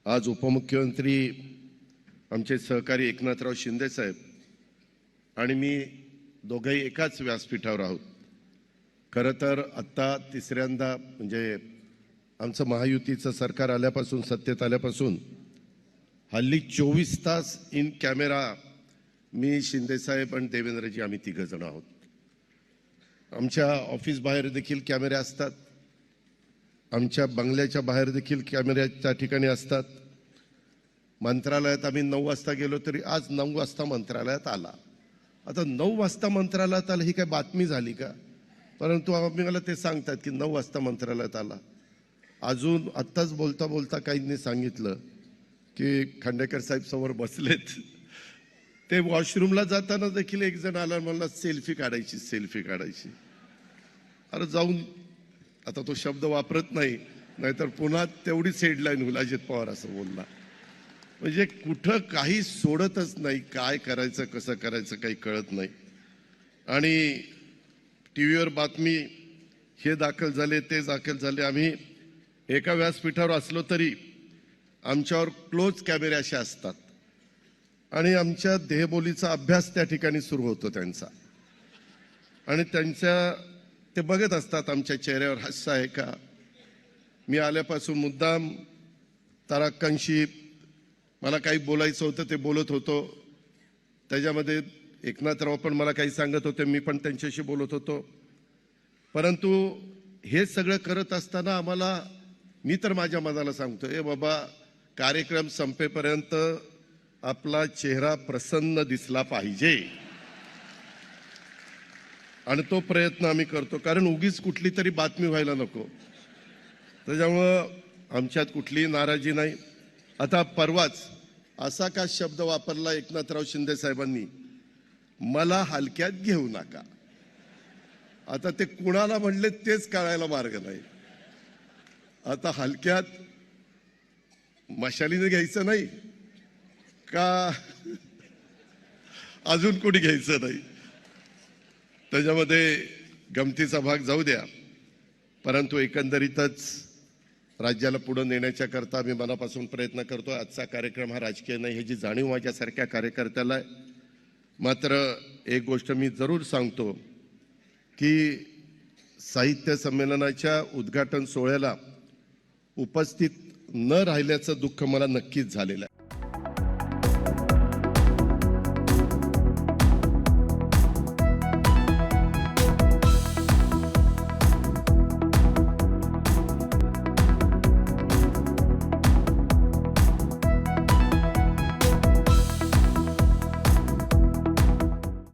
आज उपमुख्यमंत्री आमचे सहकारी एकनाथराव शिंदे साहेब आणि मी दोघेही एकाच व्यासपीठावर आहोत। खरं तर आत्ता तिसऱ्यांदा म्हणजे आमचं महायुतीचं सरकार आल्यापासून सत्तेत आल्यापासून हल्ली 24 तास इन कॅमेरा मी शिंदे साहेब आणि देवेंद्रजी आम्ही तिघ जण आहोत। आमच्या ऑफिस बाहेर देखील कॅमेरे असतात, आमच्या बंगल्याच्या बाहेर देखील कॅमेरे त्या ठिकाणी असतात। मंत्रालयात आम्ही 9 वाजता गेलो तरी आज 9 वाजता मंत्रालयात आला। आता 9 वाजता मंत्रालयात आला ही काय बातमी झाली का? परंतु आम्ही मला ते सांगतात की 9 वाजता मंत्रालयात आला। अजून आत्ताच बोलता बोलता काहींनी सांगितलं की खांडेकर साहेब समोर बसलेत, ते वॉशरूमला जाताना देखील एक जण आला, मला सेल्फी काढायची। अरे जाऊन आता तो शब्द वापरत नाही, नाहीतर पुन्हा तेवढीच हेडलाईन होईल, अजित पवार असं बोलला। म्हणजे कुठं काही सोडतच नाही, काय करायचं कसं करायचं काही कळत नाही। आणि टीव्हीवर बातमी हे दाखल झाले ते दाखल झाले, आम्ही एका व्यासपीठावर असलो तरी आमच्यावर क्लोज कॅमेरे असे असतात आणि आमच्या देहबोलीचा अभ्यास त्या ठिकाणी सुरू होतो त्यांचा, आणि त्यांच्या ते बघत असतात आमच्या चेहऱ्यावर हास्य आहे का। मी आल्यापासून मुद्दाम तराक्कांशी मला काही बोलायचं होतं ते बोलत होतो, त्याच्यामध्ये एकनाथराव पण मला काही सांगत होते, मी पण त्यांच्याशी बोलत होतो। परंतु हे सगळं करत असताना आम्हाला, मी तर माझ्या मनाला सांगतो, ए बाबा कार्यक्रम संपेपर्यंत आपला चेहरा प्रसन्न दिसला पाहिजे, आणि तो प्रयत्न आम्ही करतो, कारण उगीच कुठली तरी बातमी व्हायला नको। त्याच्यामुळं आमच्यात कुठलीही नाराजी नाही। आता परवाच असा का शब्द वापरला एकनाथराव शिंदे साहेबांनी, मला हलक्यात घेऊ नका। आता ते कुणाला म्हणले तेच कळायला मार्ग नाही। आता हलक्यात मशालीने घ्यायचं नाही का अजून कोणी घ्यायचं नाही, त्याच्यामध्ये गमतीचा भाग जाऊ द्या। परंतु एकंदरीतच राज्याला पुढे नेण्याच्या करता आम्ही मनापासून प्रयत्न करतो। आजचा कार्यक्रम हा राजकीय नाही ह्याची जाणीव माझ्यासारख्या कार्यकर्त्याला आहे। मात्र एक गोष्ट मी जरूर सांगतो की साहित्य संमेलनाच्या उद्घाटन सोहळ्याला उपस्थित न राहिल्याचं दुःख मला नक्कीच झालेलं आहे।